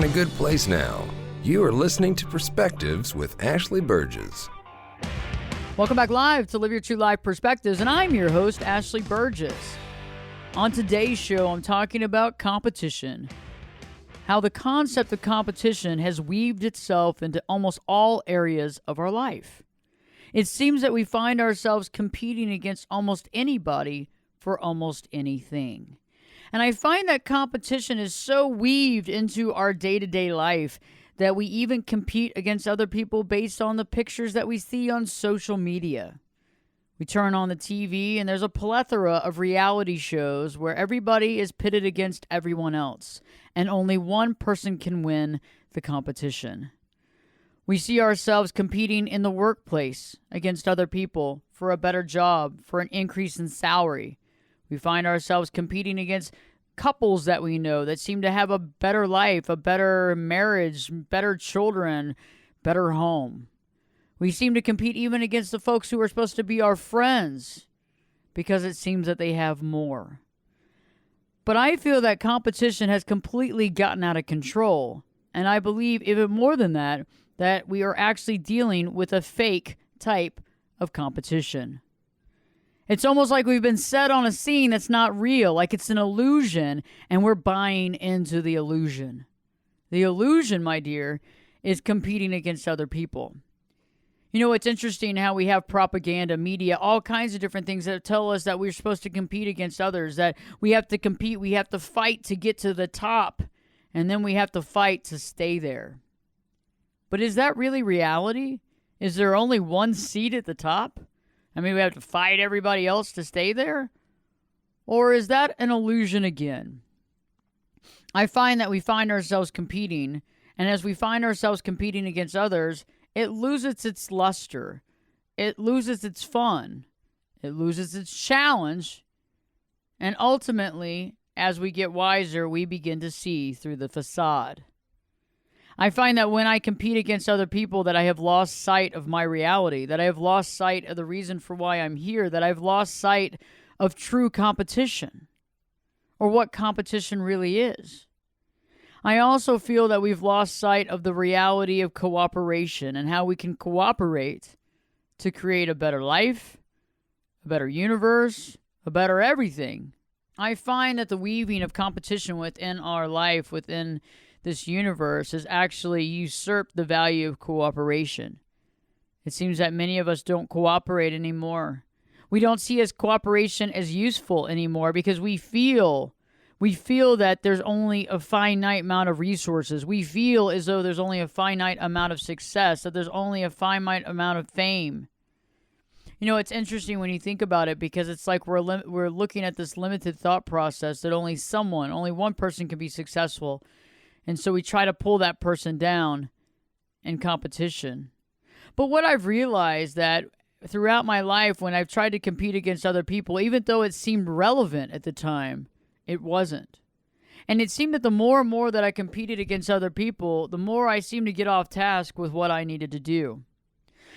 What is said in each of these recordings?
a good place now. You are listening to Perspectives with Ashley Burgess. Welcome back live to Live Your True Life Perspectives, and I'm your host, Ashley Burgess. On today's show, I'm talking about competition. How the concept of competition has weaved itself into almost all areas of our life. It seems that we find ourselves competing against almost anybody for almost anything. And I find that competition is so weaved into our day-to-day life that we even compete against other people based on the pictures that we see on social media. We turn on the TV and there's a plethora of reality shows where everybody is pitted against everyone else, and only one person can win the competition. We see ourselves competing in the workplace against other people for a better job, for an increase in salary. We find ourselves competing against couples that we know that seem to have a better life, a better marriage, better children, better home. We seem to compete even against the folks who are supposed to be our friends because it seems that they have more. But I feel that competition has completely gotten out of control. And I believe even more than that, that we are actually dealing with a fake type of competition. It's almost like we've been set on a scene that's not real, like it's an illusion, and we're buying into the illusion. The illusion, my dear, is competing against other people. You know, it's interesting how we have propaganda, media, all kinds of different things that tell us that we're supposed to compete against others, that we have to compete, we have to fight to get to the top, and then we have to fight to stay there. But is that really reality? Is there only one seat at the top? I mean, we have to fight everybody else to stay there? Or is that an illusion again? I find that we find ourselves competing, and as we find ourselves competing against others, it loses its luster. It loses its fun. It loses its challenge. And ultimately, as we get wiser, we begin to see through the facade. I find that when I compete against other people that I have lost sight of my reality, that I have lost sight of the reason for why I'm here, that I've lost sight of true competition or what competition really is. I also feel that we've lost sight of the reality of cooperation and how we can cooperate to create a better life, a better universe, a better everything. I find that the weaving of competition within our life, within this universe, has actually usurped the value of cooperation. It seems that many of us don't cooperate anymore. We don't see as cooperation as useful anymore because we feel that there's only a finite amount of resources. We feel as though there's only a finite amount of success, that there's only a finite amount of fame. You know, it's interesting when you think about it because it's like we're looking at this limited thought process that only one person can be successful. And so we try to pull that person down in competition. But what I've realized that throughout my life when I've tried to compete against other people, even though it seemed relevant at the time, it wasn't. And it seemed that the more and more that I competed against other people, the more I seemed to get off task with what I needed to do.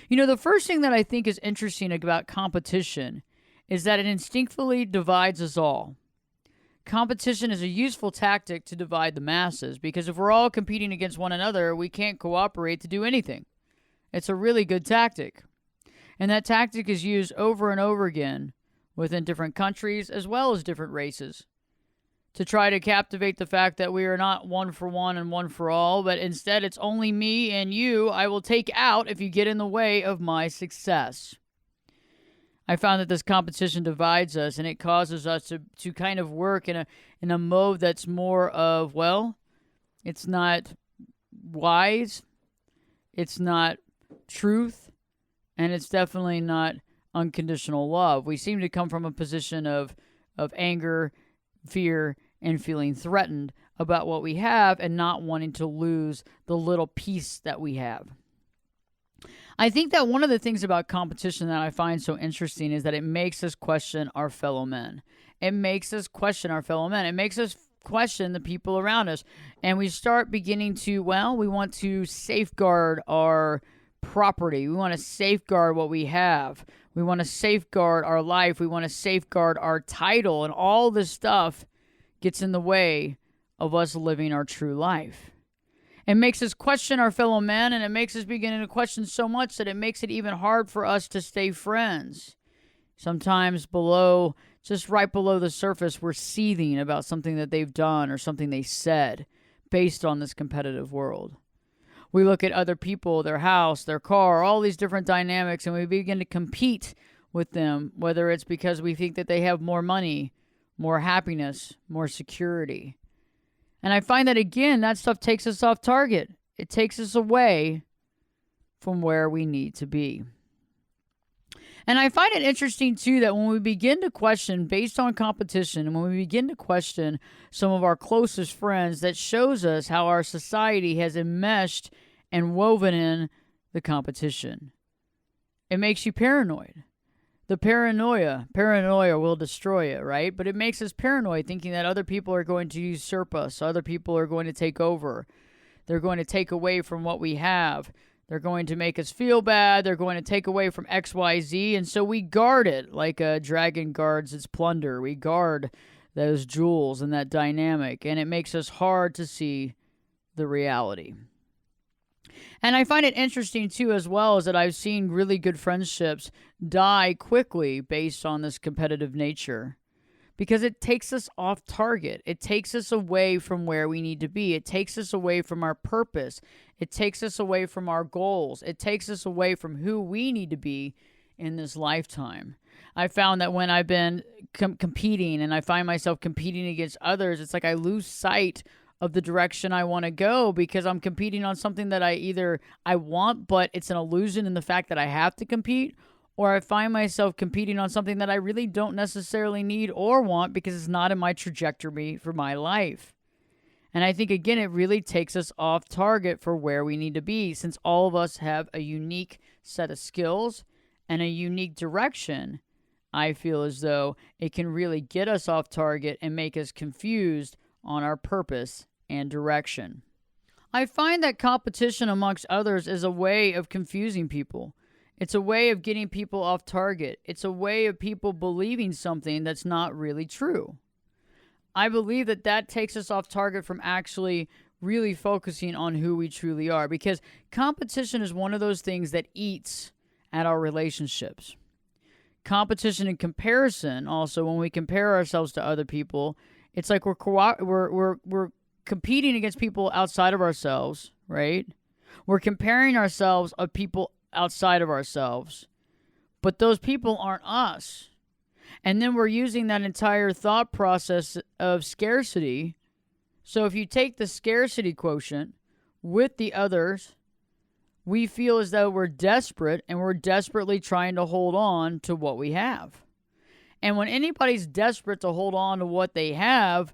You know, the first thing that I think is interesting about competition is that it instinctively divides us all. Competition is a useful tactic to divide the masses because if we're all competing against one another, we can't cooperate to do anything. It's a really good tactic. And that tactic is used over and over again within different countries as well as different races to try to captivate the fact that we are not one for one and one for all, but instead it's only me and you I will take out if you get in the way of my success. I found that this competition divides us and it causes us to kind of work in a mode that's more of, well, it's not wise, it's not truth, and it's definitely not unconditional love. We seem to come from a position of anger, fear, and feeling threatened about what we have and not wanting to lose the little piece that we have. I think that one of the things about competition that I find so interesting is that it makes us question our fellow men. It makes us question our fellow men. It makes us question the people around us. And we start beginning to, we want to safeguard our property. We want to safeguard what we have. We want to safeguard our life. We want to safeguard our title. And all this stuff gets in the way of us living our true life. It makes us question our fellow men, and it makes us begin to question so much that it makes it even hard for us to stay friends. Sometimes below, just right below the surface, we're seething about something that they've done or something they said based on this competitive world. We look at other people, their house, their car, all these different dynamics, and we begin to compete with them, whether it's because we think that they have more money, more happiness, more security. And I find that, again, that stuff takes us off target. It takes us away from where we need to be. And I find it interesting, too, that when we begin to question based on competition, and when we begin to question some of our closest friends, that shows us how our society has enmeshed and woven in the competition. It makes you paranoid. The paranoia will destroy it, right? But it makes us paranoid, thinking that other people are going to usurp us. Other people are going to take over. They're going to take away from what we have. They're going to make us feel bad. They're going to take away from X, Y, Z. And so we guard it like a dragon guards its plunder. We guard those jewels and that dynamic. And it makes us hard to see the reality. And I find it interesting, too, as well, is that I've seen really good friendships die quickly based on this competitive nature. Because it takes us off target. It takes us away from where we need to be. It takes us away from our purpose. It takes us away from our goals. It takes us away from who we need to be in this lifetime. I found that when I've been competing and I find myself competing against others, it's like I lose sight of the direction I want to go because I'm competing on something that I want, but it's an illusion in the fact that I have to compete, or I find myself competing on something that I really don't necessarily need or want because it's not in my trajectory for my life. And I think, again, it really takes us off target for where we need to be, since all of us have a unique set of skills and a unique direction. I feel as though it can really get us off target and make us confused on our purpose and direction. I find that competition amongst others is a way of confusing people. It's a way of getting people off target. It's a way of people believing something that's not really true. I believe that that takes us off target from actually really focusing on who we truly are, because competition is one of those things that eats at our relationships. Competition and comparison also, when we compare ourselves to other people, it's like we're competing against people outside of ourselves, right? We're comparing ourselves of people outside of ourselves, but those people aren't us. And then we're using that entire thought process of scarcity. So if you take the scarcity quotient with the others, we feel as though we're desperate and we're desperately trying to hold on to what we have. And when anybody's desperate to hold on to what they have,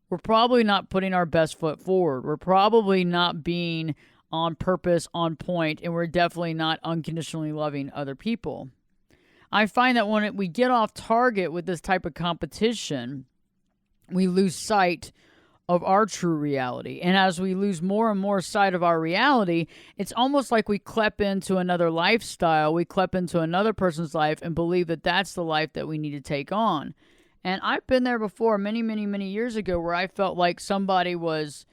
we're probably not putting our best foot forward. We're probably not being on purpose, on point, and we're definitely not unconditionally loving other people. I find that when we get off target with this type of competition, we lose sight of our true reality. And as we lose more and more sight of our reality, it's almost like we clep into another lifestyle. We clep into another person's life and believe that that's the life that we need to take on. And I've been there before many, many, many years ago where I felt like somebody was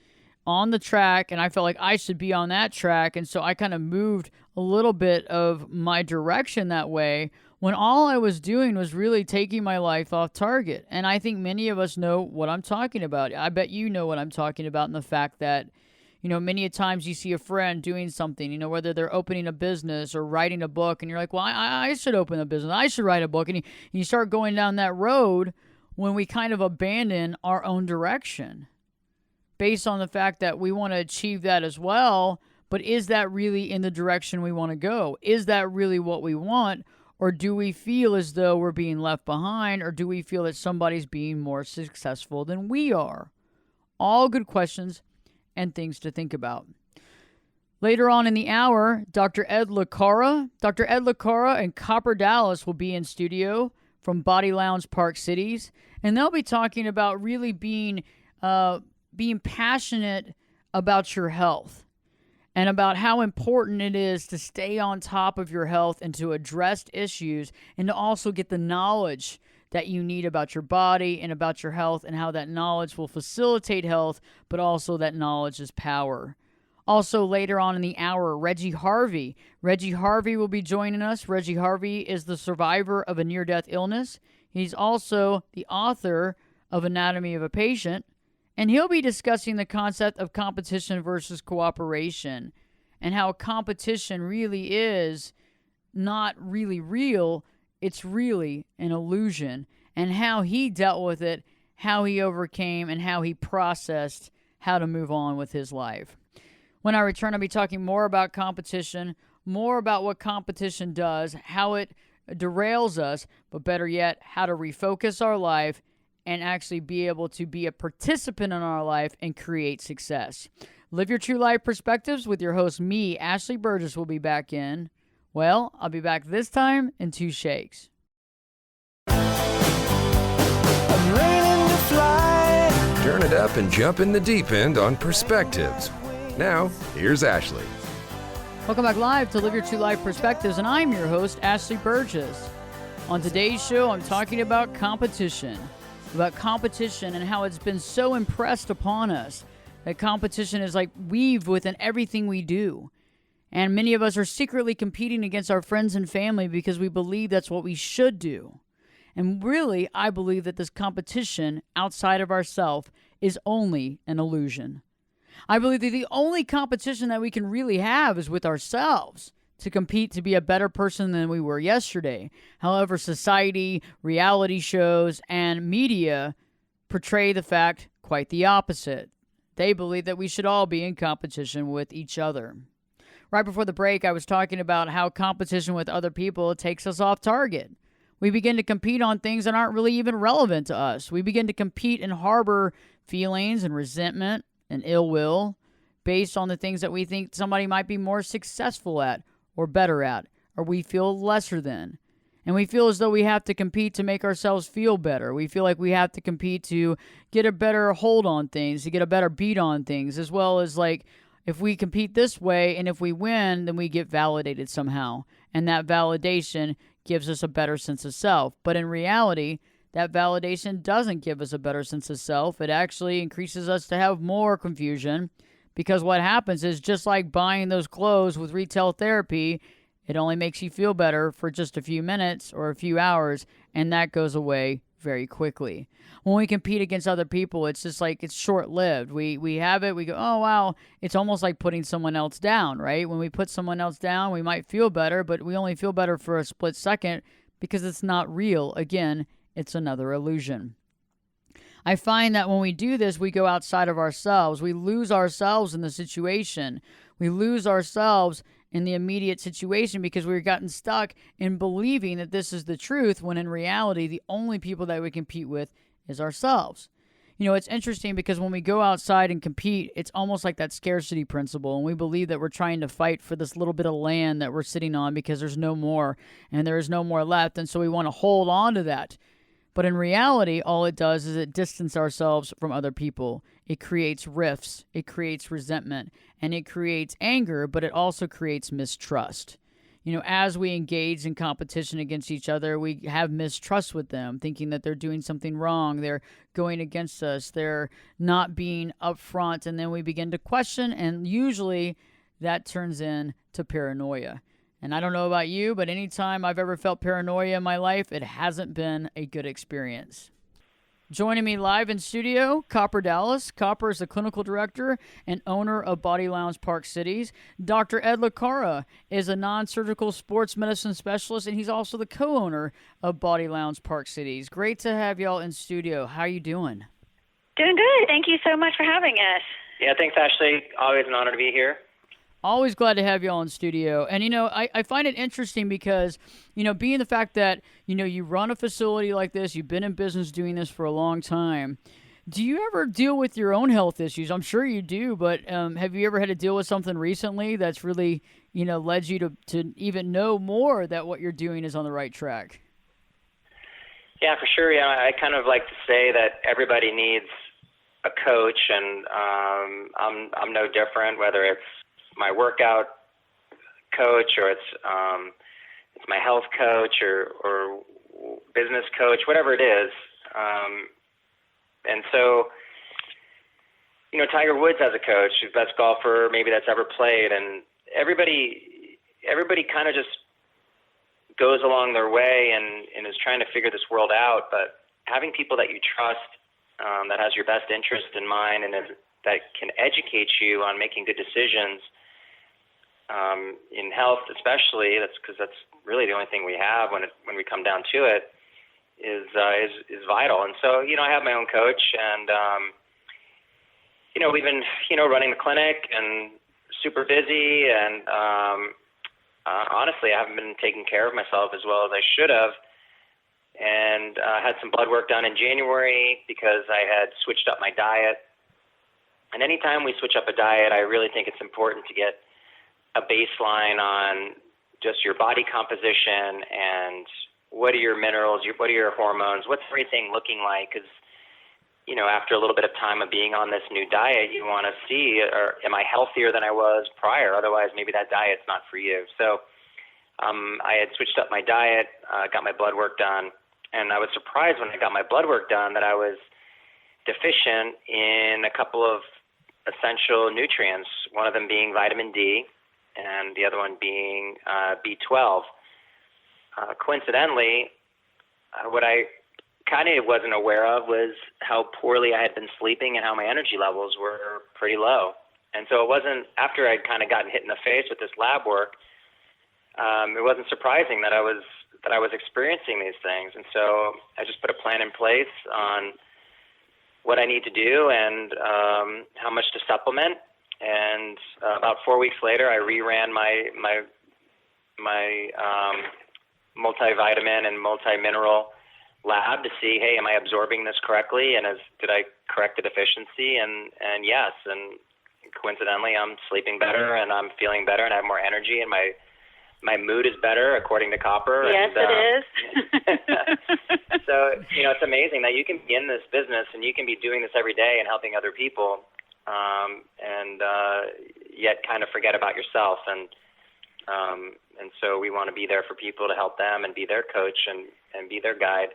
on the track and I felt like I should be on that track. And so I kind of moved a little bit of my direction that way, when all I was doing was really taking my life off target. And I think many of us know what I'm talking about. I bet you know what I'm talking about, in the fact that, many a times you see a friend doing something, whether they're opening a business or writing a book, and you're like, well, I should open a business. I should write a book. And you start going down that road when we kind of abandon our own direction based on the fact that we want to achieve that as well. But is that really in the direction we want to go? Is that really what we want? Or do we feel as though we're being left behind? Or do we feel that somebody's being more successful than we are? All good questions and things to think about. Later on in the hour, Dr. Ed LaCara and Copper Dallas will be in studio from Body Lounge Park Cities. And they'll be talking about really being passionate about your health, and about how important it is to stay on top of your health and to address issues, and to also get the knowledge that you need about your body and about your health, and how that knowledge will facilitate health, but also that knowledge is power. Also, later on in the hour, Reggie Harvey. Reggie Harvey will be joining us. Reggie Harvey is the survivor of a near-death illness. He's also the author of Anatomy of a Patient, and he'll be discussing the concept of competition versus cooperation and how competition really is not really real, it's really an illusion, and how he dealt with it, how he overcame, and how he processed how to move on with his life. When I return, I'll be talking more about competition, more about what competition does, how it derails us, but better yet, how to refocus our life and actually be able to be a participant in our life and create success. Live Your True Life Perspectives with your host, me, Ashley Burgess, will be back in. Well, I'll be back this time in 2 shakes. I'm learning to fly. Turn it up and jump in the deep end on Perspectives. Now, here's Ashley. Welcome back live to Live Your True Life Perspectives, and I'm your host, Ashley Burgess. On today's show, I'm talking about competition and how it's been so impressed upon us that competition is like weaved within everything we do. And many of us are secretly competing against our friends and family because we believe that's what we should do. And really, I believe that this competition outside of ourselves is only an illusion. I believe that the only competition that we can really have is with ourselves, to compete to be a better person than we were yesterday. However, society, reality shows, and media portray the fact quite the opposite. They believe that we should all be in competition with each other. Right before the break, I was talking about how competition with other people takes us off target. We begin to compete on things that aren't really even relevant to us. We begin to compete and harbor feelings and resentment and ill will based on the things that we think somebody might be more successful at or better at, or we feel lesser than. And we feel as though we have to compete to make ourselves feel better. We feel like we have to compete to get a better hold on things, to get a better beat on things, as well as like if we compete this way and if we win, then we get validated somehow. And that validation gives us a better sense of self. But in reality, that validation doesn't give us a better sense of self. It actually increases us to have more confusion, because what happens is, just like buying those clothes with retail therapy, it only makes you feel better for just a few minutes or a few hours, and that goes away very quickly. When we compete against other people, it's just like it's short-lived. We have it, we go, oh, wow, it's almost like putting someone else down, right? When we put someone else down, we might feel better, but we only feel better for a split second because it's not real. Again, it's another illusion. I find that when we do this, we go outside of ourselves. We lose ourselves in the situation. We lose ourselves in the immediate situation because we've gotten stuck in believing that this is the truth, when in reality, the only people that we compete with is ourselves. You know, it's interesting because when we go outside and compete, it's almost like that scarcity principle, and we believe that we're trying to fight for this little bit of land that we're sitting on because there's no more, and there is no more left, and so we want to hold on to that. But in reality, all it does is it distances ourselves from other people. It creates rifts, it creates resentment, and it creates anger, but it also creates mistrust. You know, as we engage in competition against each other, we have mistrust with them, thinking that they're doing something wrong, they're going against us, they're not being upfront, and then we begin to question, and usually that turns into paranoia. And I don't know about you, but anytime I've ever felt paranoia in my life, it hasn't been a good experience. Joining me live in studio, Copper Dallas. Copper is the clinical director and owner of Body Lounge Park Cities. Dr. Ed Cara is a non-surgical sports medicine specialist, and he's also the co-owner of Body Lounge Park Cities. Great to have y'all in studio. How are you doing? Doing good. Thank you so much for having us. Yeah, thanks, Ashley. Always an honor to be here. Always glad to have you all in studio. And, you know, I find it interesting because, you know, being the fact that, you know, you run a facility like this, you've been in business doing this for a long time. Do you ever deal with your own health issues? I'm sure you do, but have you ever had to deal with something recently that's really, you know, led you to even know more that what you're doing is on the right track? Yeah, for sure. Yeah, I kind of like to say that everybody needs a coach, and I'm no different, whether it's my workout coach or it's my health coach or business coach, whatever it is. And so Tiger Woods has a coach, the best golfer maybe that's ever played, and everybody kind of just goes along their way and is trying to figure this world out. But having people that you trust, that has your best interest in mind, and that can educate you on making good decisions in health, especially, that's because that's really the only thing we have when we come down to it, is vital. And so, I have my own coach, and we've been running the clinic and super busy, and honestly, I haven't been taking care of myself as well as I should have. And had some blood work done in January because I had switched up my diet. And anytime we switch up a diet, I really think it's important to get a baseline on just your body composition and what are your minerals, what are your hormones, what's everything looking like? Because, after a little bit of time of being on this new diet, you want to see, am I healthier than I was prior? Otherwise, maybe that diet's not for you. So I had switched up my diet, got my blood work done, and I was surprised when I got my blood work done that I was deficient in a couple of essential nutrients, one of them being vitamin D and the other one being B12. Coincidentally, what I kind of wasn't aware of was how poorly I had been sleeping and how my energy levels were pretty low. And so it wasn't, after I'd kind of gotten hit in the face with this lab work, it wasn't surprising that I was experiencing these things. And so I just put a plan in place on what I need to do and how much to supplement. And about 4 weeks later, I reran my multivitamin and multi-mineral lab to see, hey, am I absorbing this correctly? And did I correct the deficiency? And yes. And coincidentally, I'm sleeping better and I'm feeling better and I have more energy and my mood is better according to Copper. Yes, and, it is. So, it's amazing that you can be in this business and you can be doing this every day and helping other people, and yet kind of forget about yourself. And so we want to be there for people to help them and be their coach and be their guide.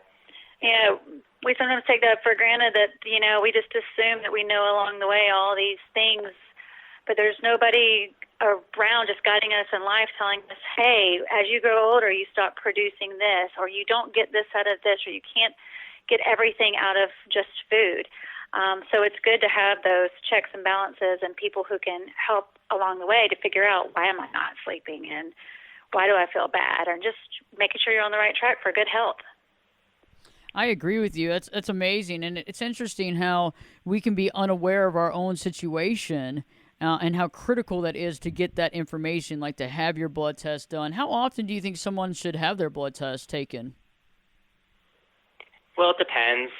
Yeah, we sometimes take that for granted that, we just assume that we know along the way all these things, but there's nobody around just guiding us in life telling us, hey, as you grow older, you stop producing this, or you don't get this out of this, or you can't get everything out of just food. So it's good to have those checks and balances and people who can help along the way to figure out, why am I not sleeping and why do I feel bad, and just making sure you're on the right track for good health. I agree with you. That's amazing. And it's interesting how we can be unaware of our own situation and how critical that is to get that information, like to have your blood test done. How often do you think someone should have their blood test taken? Well, it depends.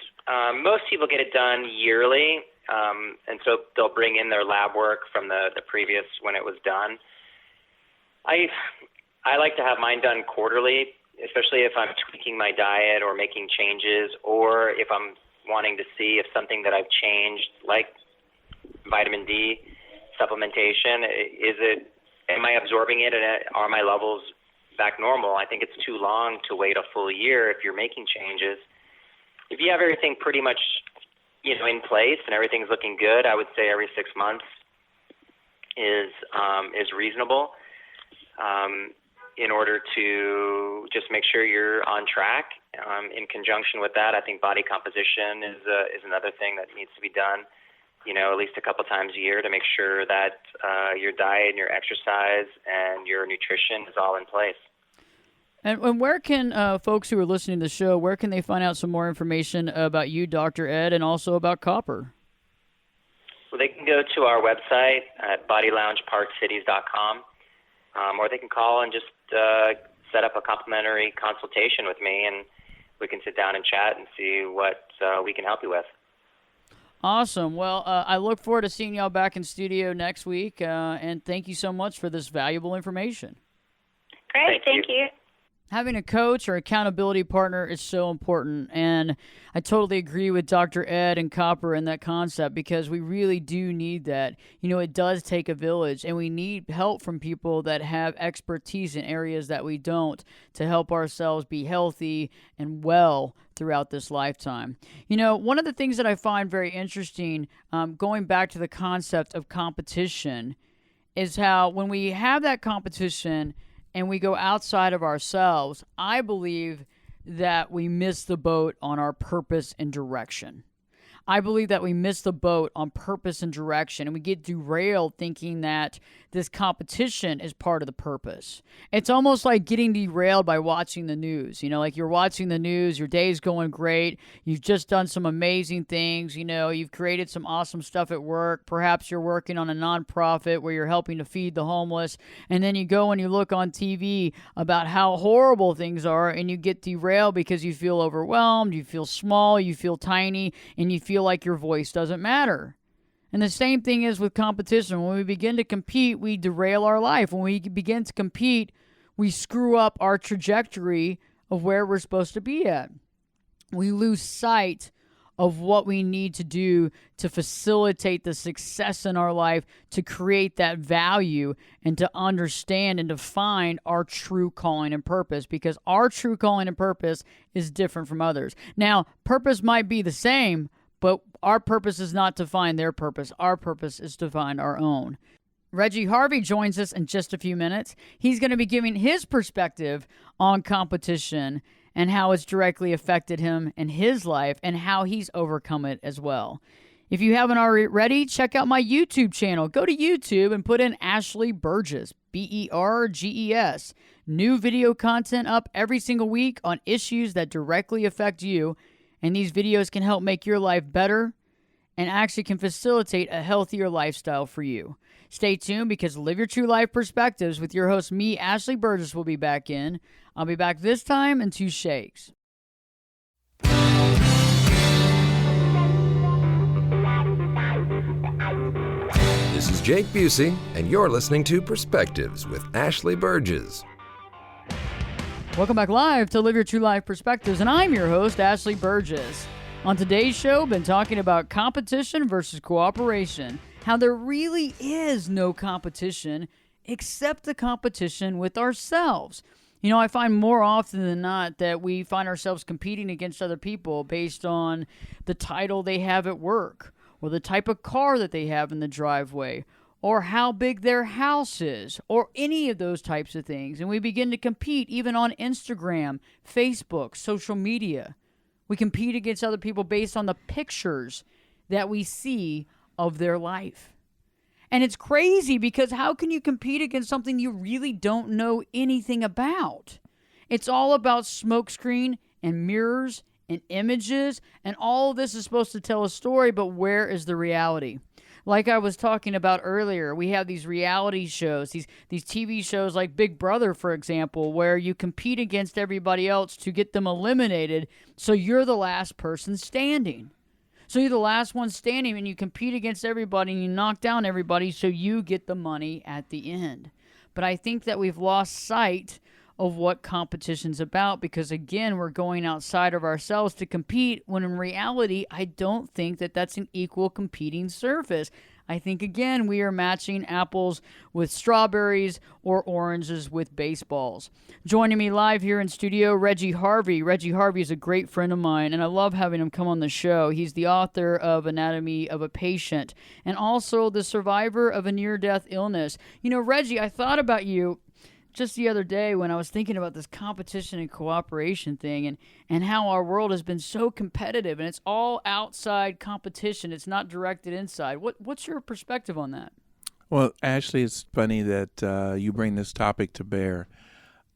Most people get it done yearly, and so they'll bring in their lab work from the previous when it was done. I like to have mine done quarterly, especially if I'm tweaking my diet or making changes, or if I'm wanting to see if something that I've changed, like vitamin D supplementation, am I absorbing it and are my levels back normal? I think it's too long to wait a full year if you're making changes. If you have everything pretty much, in place and everything's looking good, I would say every 6 months is reasonable. In order to just make sure you're on track. In conjunction with that, I think body composition is another thing that needs to be done, at least a couple times a year to make sure that your diet and your exercise and your nutrition is all in place. And where can folks who are listening to the show, where can they find out some more information about you, Dr. Ed, and also about Copper? Well, they can go to our website at bodyloungeparkcities.com. Or they can call and just set up a complimentary consultation with me, and we can sit down and chat and see what we can help you with. Awesome. Well, I look forward to seeing y'all back in studio next week, and thank you so much for this valuable information. Great, thank you. Having a coach or accountability partner is so important, and I totally agree with Dr. Ed and Copper in that concept, because we really do need that. It does take a village, and we need help from people that have expertise in areas that we don't, to help ourselves be healthy and well throughout this lifetime. You know, one of the things that I find very interesting, going back to the concept of competition, is how when we have that competition and we go outside of ourselves, I believe that we miss the boat on our purpose and direction. I believe that we miss the boat on purpose and direction, and we get derailed thinking that this competition is part of the purpose. It's almost like getting derailed by watching the news. You know, like you're watching the news, your day's going great, you've just done some amazing things, you know, you've created some awesome stuff at work. Perhaps you're working on a nonprofit where you're helping to feed the homeless, and then you go and you look on TV about how horrible things are, and you get derailed because you feel overwhelmed, you feel small, you feel tiny, and you feel like your voice doesn't matter. And the same thing is with competition. When we begin to compete, we derail our life. When we begin to compete, we screw up our trajectory of where we're supposed to be at. We lose sight of what we need to do to facilitate the success in our life, to create that value, and to understand and define our true calling and purpose, because our true calling and purpose is different from others. Now, purpose might be the same, but our purpose is not to find their purpose. Our purpose is to find our own. Reggie Harvey joins us in just a few minutes. He's going to be giving his perspective on competition and how it's directly affected him in his life and how he's overcome it as well. If you haven't already, check out my YouTube channel. Go to YouTube and put in Ashley Burgess, Berges. New video content up every single week on issues that directly affect you. And these videos can help make your life better and actually can facilitate a healthier lifestyle for you. Stay tuned, because Live Your True Life Perspectives with your host, me, Ashley Burgess, will be back in. I'll be back this time in 2 shakes. This is Jake Busey, and you're listening to Perspectives with Ashley Burgess. Welcome back live to Live Your True Life Perspectives, and I'm your host, Ashley Burgess. On today's show, been talking about competition versus cooperation, how there really is no competition except the competition with ourselves. You know, I find more often than not that we find ourselves competing against other people based on the title they have at work, or the type of car that they have in the driveway, or how big their house is, or any of those types of things. And we begin to compete even on Instagram, Facebook, social media. We compete against other people based on the pictures that we see of their life. And it's crazy, because how can you compete against something you really don't know anything about? It's all about smokescreen and mirrors and images, and all of this is supposed to tell a story, but where is the reality? Like I was talking about earlier, we have these reality shows, these TV shows like Big Brother, for example, where you compete against everybody else to get them eliminated, so you're the last person standing. So you're the last one standing, and you compete against everybody, and you knock down everybody, so you get the money at the end. But I think that we've lost sight of what competition's about, because again, we're going outside of ourselves to compete, when in reality, I don't think that that's an equal competing surface. I think, again, we are matching apples with strawberries or oranges with baseballs. Joining me live here in studio, Reggie Harvey. Reggie Harvey is a great friend of mine, and I love having him come on the show. He's the author of Anatomy of a Patient, and also the survivor of a near-death illness. You know, Reggie, I thought about you just the other day when I was thinking about this competition and cooperation thing, and how our world has been so competitive, and it's all outside competition. It's not directed inside. What's your perspective on that? Well, Ashley, it's funny that you bring this topic to bear.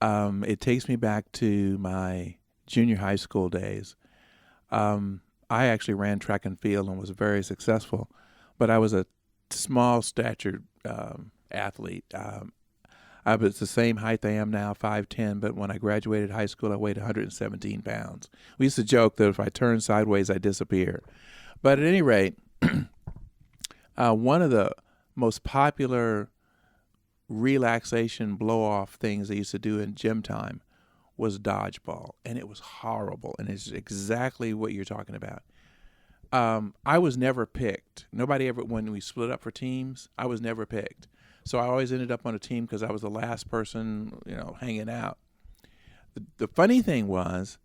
It takes me back to my junior high school days. I actually ran track and field and was very successful, but I was a small statured athlete. I was the same height I am now, 5'10", but when I graduated high school, I weighed 117 pounds. We used to joke that if I turned sideways, I disappear. But at any rate, one of the most popular relaxation blow-off things they used to do in gym time was dodgeball, and it was horrible, and it's exactly what you're talking about. I was never picked. Nobody ever, when we split up for teams, I was never picked. So I always ended up on a team because I was the last person, hanging out. The funny thing was,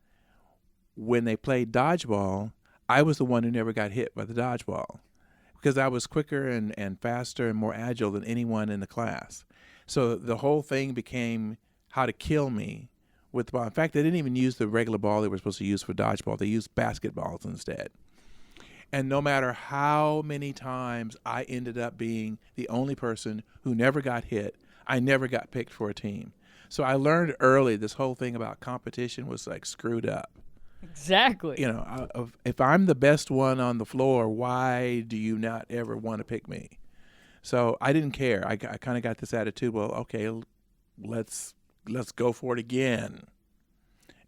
when they played dodgeball, I was the one who never got hit by the dodgeball because I was quicker and faster and more agile than anyone in the class. So the whole thing became how to kill me with the ball. In fact, they didn't even use the regular ball they were supposed to use for dodgeball. They used basketballs instead. And no matter how many times I ended up being the only person who never got hit, I never got picked for a team. So I learned early this whole thing about competition was like screwed up. Exactly. You know, if I'm the best one on the floor, why do you not ever want to pick me? So I didn't care. I kind of got this attitude, well, okay, let's go for it again.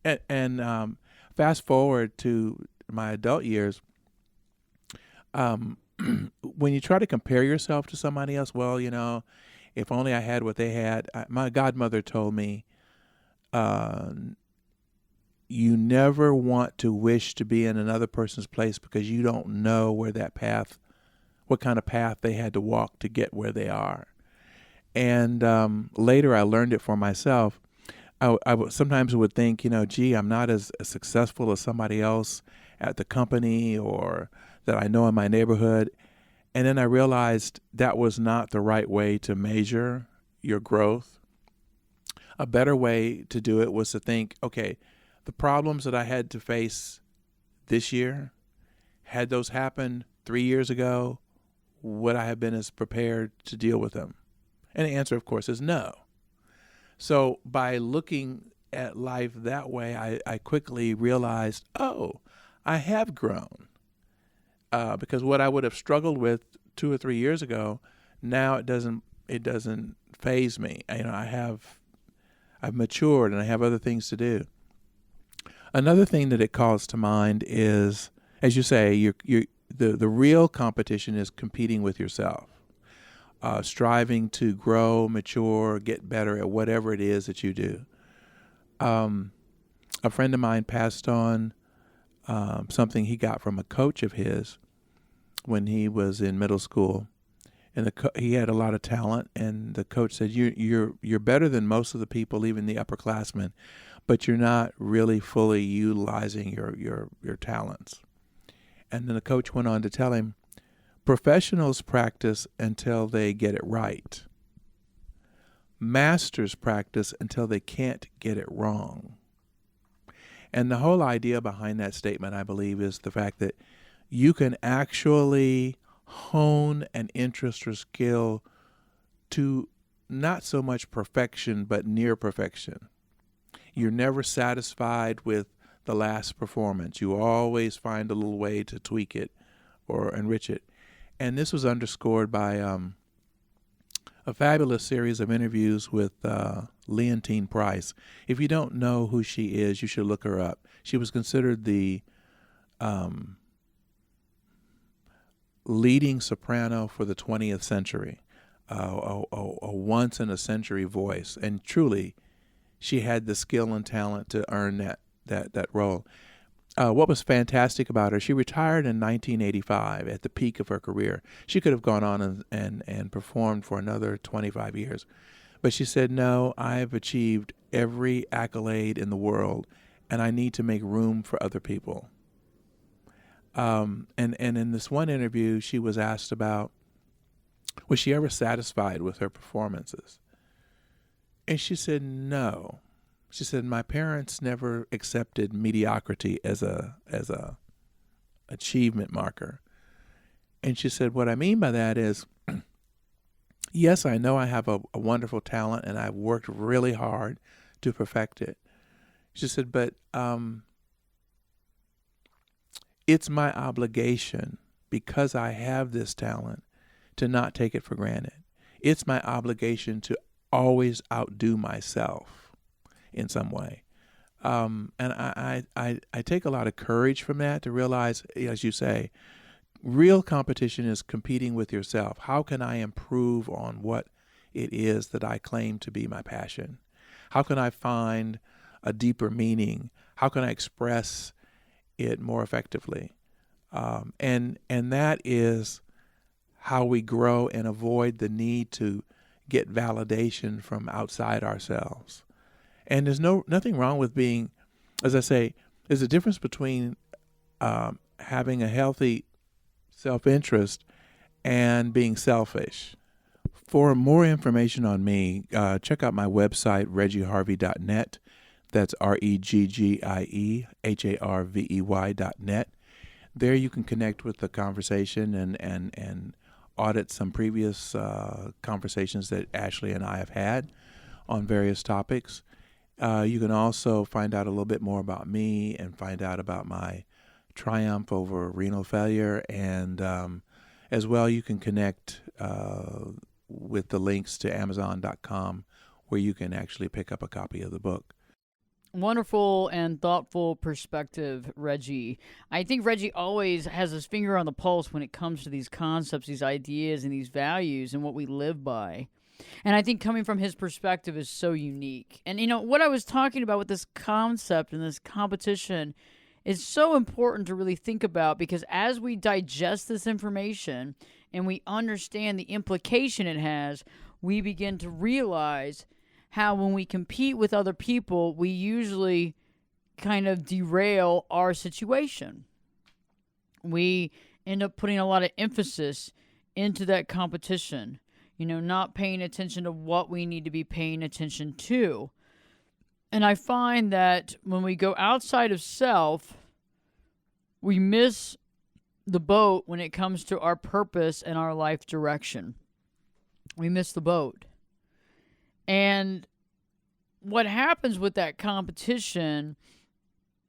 And fast forward to my adult years, when you try to compare yourself to somebody else, well, you know, if only I had what they had. My godmother told me, you never want to wish to be in another person's place because you don't know where that path, what kind of path they had to walk to get where they are. And later I learned it for myself. I sometimes would think, you know, gee, I'm not as successful as somebody else at the company or that I know in my neighborhood. And then I realized that was not the right way to measure your growth. A better way to do it was to think, okay, the problems that I had to face this year, had those happened 3 years ago, would I have been as prepared to deal with them? And the answer, of course, is no. So by looking at life that way, I quickly realized, oh, I have grown. Because what I would have struggled with 2 or 3 years ago, now it doesn't faze me. You know, I've matured and I have other things to do. Another thing that it calls to mind is, as you say, the real competition is competing with yourself, striving to grow, mature, get better at whatever it is that you do. A friend of mine passed on something he got from a coach of his when he was in middle school, and he had a lot of talent. And the coach said, "You're better than most of the people, even the upperclassmen, but you're not really fully utilizing your talents." And then the coach went on to tell him, "Professionals practice until they get it right. Masters practice until they can't get it wrong." And the whole idea behind that statement, I believe, is the fact that you can actually hone an interest or skill to not so much perfection, but near perfection. You're never satisfied with the last performance. You always find a little way to tweak it or enrich it. And this was underscored by a fabulous series of interviews with Leontine Price. If you don't know who she is, you should look her up. She was considered the leading soprano for the 20th century, a once-in-a-century voice. And truly, she had the skill and talent to earn that role. What was fantastic about her, she retired in 1985 at the peak of her career. She could have gone on and performed for another 25 years. But she said, no, I've achieved every accolade in the world, and I need to make room for other people. And in this one interview, she was asked about, was she ever satisfied with her performances? And she said, no. She said, my parents never accepted mediocrity as a achievement marker. And she said, what I mean by that is, yes, I know I have a wonderful talent and I've worked really hard to perfect it. She said, but it's my obligation, because I have this talent, to not take it for granted. It's my obligation to always outdo myself in some way. And I take a lot of courage from that to realize, as you say, real competition is competing with yourself. How can I improve on what it is that I claim to be my passion? How can I find a deeper meaning? How can I express it more effectively? And that is how we grow and avoid the need to get validation from outside ourselves. And there's nothing wrong with being, as I say, There's a difference between having a healthy self-interest and being selfish. For more information on me, check out my website, reggieharvey.net. That's ReggieHarvey.net. There you can connect with the conversation and audit some previous conversations that Ashley and I have had on various topics. You can also find out a little bit more about me and find out about my triumph over renal failure. And as well, you can connect with the links to Amazon.com where you can actually pick up a copy of the book. Wonderful and thoughtful perspective, Reggie. I think Reggie always has his finger on the pulse when it comes to these concepts, these ideas, and these values and what we live by. And I think coming from his perspective is so unique. And, what I was talking about with this concept and this competition is so important to really think about, because as we digest this information and we understand the implication it has, we begin to realize how when we compete with other people, we usually kind of derail our situation. We end up putting a lot of emphasis into that competition, not paying attention to what we need to be paying attention to. And I find that when we go outside of self, we miss the boat when it comes to our purpose and our life direction. We miss the boat. And what happens with that competition,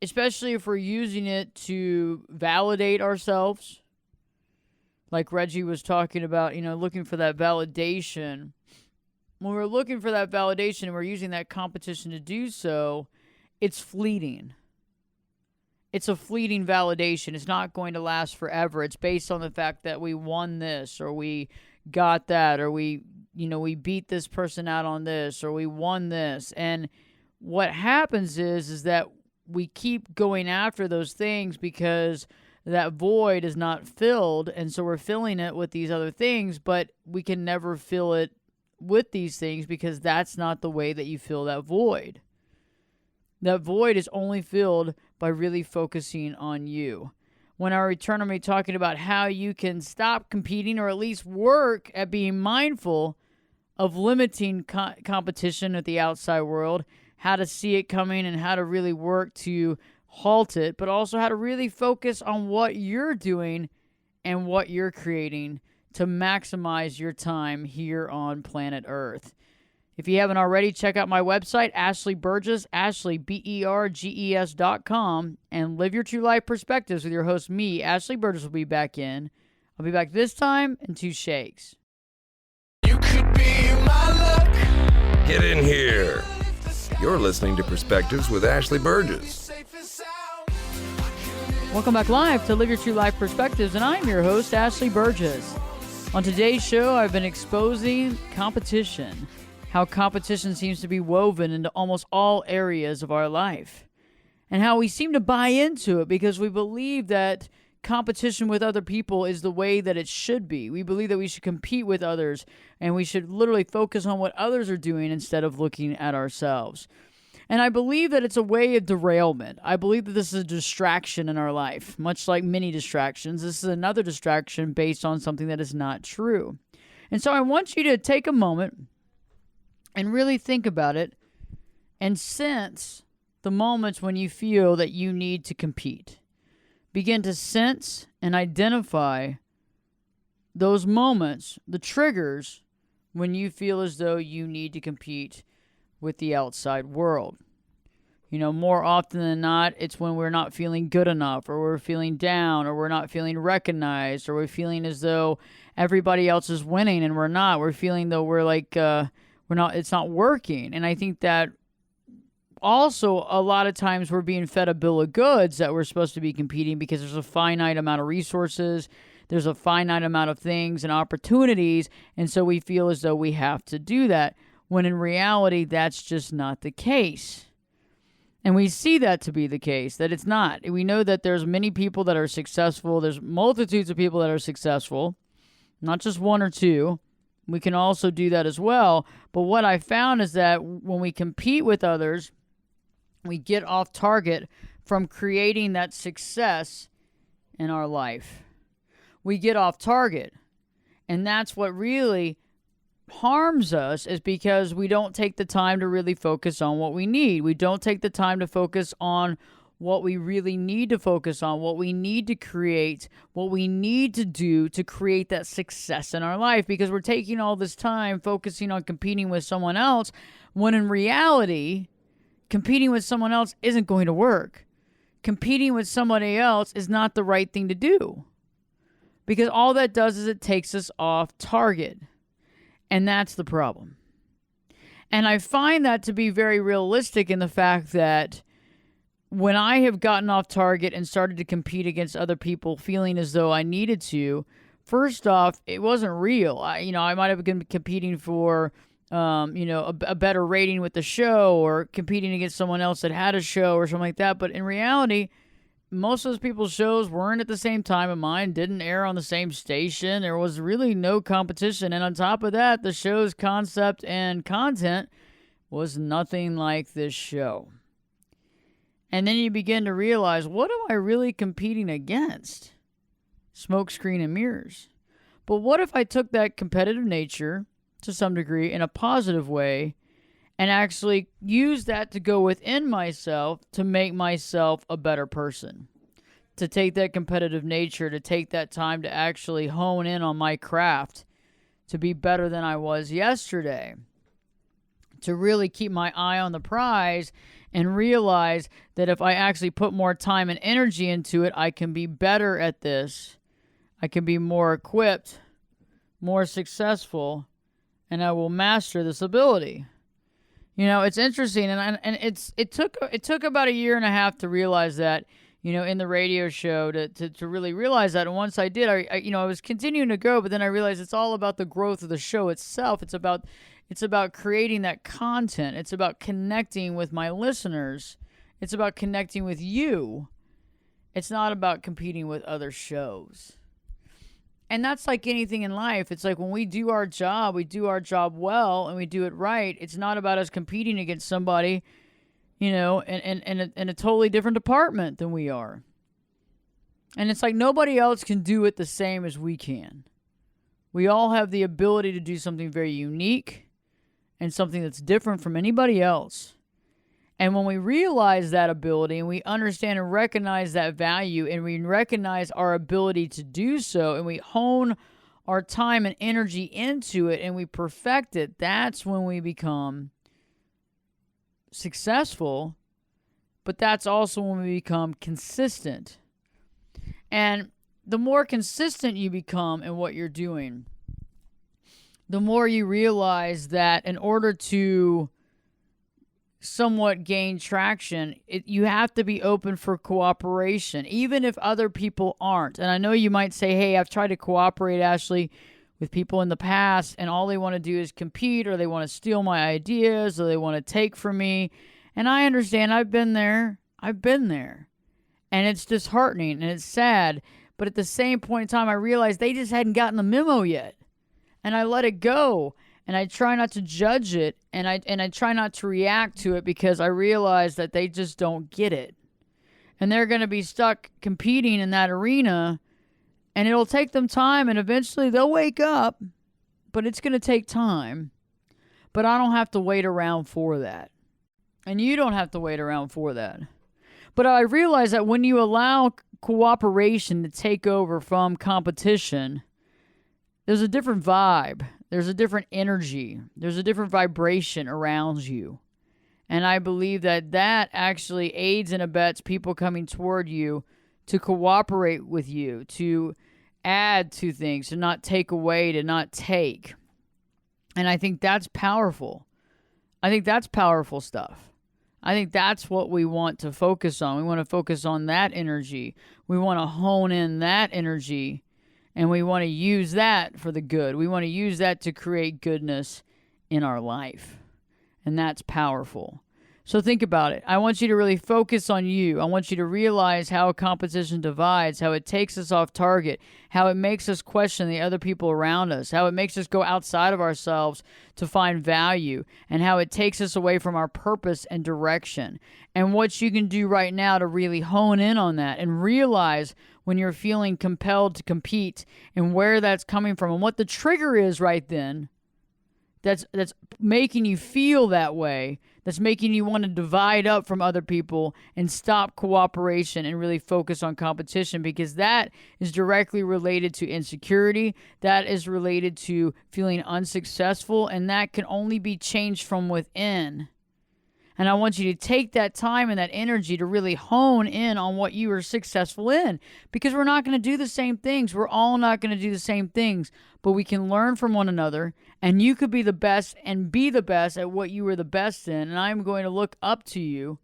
especially if we're using it to validate ourselves, like Reggie was talking about, looking for that validation. When we're looking for that validation and we're using that competition to do so, it's fleeting. It's a fleeting validation. It's not going to last forever. It's based on the fact that we won this, or we got that, or we beat this person out on this, or we won this. And what happens is that we keep going after those things because that void is not filled. And so we're filling it with these other things, but we can never fill it with these things because that's not the way that you fill that void. That void is only filled by really focusing on you. When I return, I'm going to be talking about how you can stop competing, or at least work at being mindful of limiting competition with the outside world, how to see it coming and how to really work to halt it, but also how to really focus on what you're doing and what you're creating to maximize your time here on planet Earth. If you haven't already, check out my website, Ashley Burgess, Ashley, BERGES.com, and live your true life perspectives with your host, me, Ashley Burgess, will be back in. I'll be back this time in 2 shakes. You could be my luck. Get in here. You're listening to Perspectives with Ashley Burgess. Welcome back live to Live Your True Life Perspectives, and I'm your host, Ashley Burgess. On today's show, I've been exposing competition, how competition seems to be woven into almost all areas of our life, and how we seem to buy into it because we believe that competition with other people is the way that it should be. We believe that we should compete with others, and we should literally focus on what others are doing instead of looking at ourselves. And I believe that it's a way of derailment. I believe that this is a distraction in our life, much like many distractions. This is another distraction based on something that is not true. And so I want you to take a moment and really think about it and sense the moments when you feel that you need to compete. Begin to sense and identify those moments, the triggers, when you feel as though you need to compete with the outside world. More often than not, it's when we're not feeling good enough, or we're feeling down, or we're not feeling recognized, or we're feeling as though everybody else is winning and we're not. We're feeling though we're like, it's not working. And I think that also a lot of times we're being fed a bill of goods that we're supposed to be competing because there's a finite amount of resources, there's a finite amount of things and opportunities, and so we feel as though we have to do that, when in reality that's just not the case. And we see that to be the case, that it's not. We know that there's many people that are successful, there's multitudes of people that are successful, not just one or two. We can also do that as well. But what I found is that when we compete with others, we get off target from creating that success in our life. We get off target. And that's what really harms us, is because we don't take the time to really focus on what we need. We don't take the time to focus on what we really need to focus on, what we need to create, what we need to do to create that success in our life, because we're taking all this time focusing on competing with someone else, when in reality, competing with someone else isn't going to work. Competing with somebody else is not the right thing to do, because all that does is it takes us off target. And that's the problem. And I find that to be very realistic in the fact that when I have gotten off target and started to compete against other people feeling as though I needed to, first off, it wasn't real. I might have been competing for, a better rating with the show, or competing against someone else that had a show or something like that. But in reality, most of those people's shows weren't at the same time of mine, didn't air on the same station. There was really no competition. And on top of that, the show's concept and content was nothing like this show. And then you begin to realize, what am I really competing against? Smoke screen and mirrors. But what if I took that competitive nature to some degree in a positive way and actually use that to go within myself to make myself a better person? To take that competitive nature, to take that time to actually hone in on my craft, to be better than I was yesterday, to really keep my eye on the prize and realize that if I actually put more time and energy into it, I can be better at this. I can be more equipped, more successful, and I will master this ability. It's interesting, and it took about a year and a half to realize that, in the radio show to really realize that. And once I did, I was continuing to go, but then I realized it's all about the growth of the show itself. It's about creating that content. It's about connecting with my listeners. It's about connecting with you. It's not about competing with other shows. And that's like anything in life. It's like when we do our job well, and we do it right. It's not about us competing against somebody, in a totally different department than we are. And it's like nobody else can do it the same as we can. We all have the ability to do something very unique and something that's different from anybody else. And when we realize that ability, and we understand and recognize that value, and we recognize our ability to do so, and we hone our time and energy into it, and we perfect it, that's when we become successful. But that's also when we become consistent. And the more consistent you become in what you're doing, the more you realize that in order to somewhat gain traction, you have to be open for cooperation, even if other people aren't. And I know you might say, hey, I've tried to cooperate, Ashley, with people in the past, and all they want to do is compete, or they want to steal my ideas, or they want to take from me. And I understand. I've been there. And it's disheartening, and it's sad. But at the same point in time, I realized they just hadn't gotten the memo yet. And I let it go. And I try not to judge it, and I try not to react to it, because I realize that they just don't get it. And they're going to be stuck competing in that arena, and it'll take them time, and eventually they'll wake up, but it's going to take time. But I don't have to wait around for that. And you don't have to wait around for that. But I realize that when you allow cooperation to take over from competition, there's a different vibe. There's a different energy. There's a different vibration around you. And I believe that actually aids and abets people coming toward you to cooperate with you, to add to things, to not take away, to not take. And I think that's powerful. I think that's powerful stuff. I think that's what we want to focus on. We want to focus on that energy. We want to hone in that energy. And we want to use that for the good. We want to use that to create goodness in our life. And that's powerful. So think about it. I want you to really focus on you. I want you to realize how competition divides, how it takes us off target, how it makes us question the other people around us, how it makes us go outside of ourselves to find value, and how it takes us away from our purpose and direction. And what you can do right now to really hone in on that and realize when you're feeling compelled to compete and where that's coming from and what the trigger is right then that's making you feel that way, that's making you want to divide up from other people and stop cooperation and really focus on competition, because that is directly related to insecurity, that is related to feeling unsuccessful, and that can only be changed from within. And I want you to take that time and that energy to really hone in on what you are successful in, because we're not going to do the same things. We're all not going to do the same things, but we can learn from one another, and you could be the best and be the best at what you were the best in. And I'm going to look up to you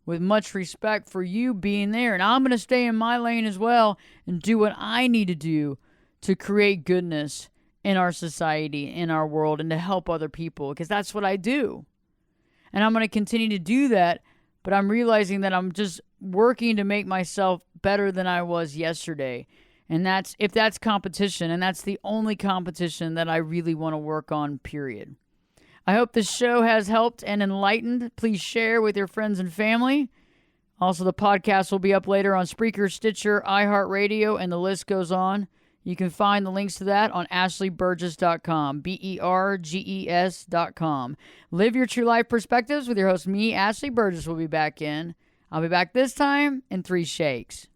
with much respect for you being there. And I'm going to stay in my lane as well and do what I need to do to create goodness in our society, in our world, and to help other people, because that's what I do. And I'm going to continue to do that, but I'm realizing that I'm just working to make myself better than I was yesterday. And if that's competition, and that's the only competition that I really want to work on, period. I hope this show has helped and enlightened. Please share with your friends and family. Also, the podcast will be up later on Spreaker, Stitcher, iHeartRadio, and the list goes on. You can find the links to that on ashleyburgess.com, BERGES.com. Live Your True Life Perspectives with your host, me, Ashley Burgess, will be back in. I'll be back this time in 3 shakes.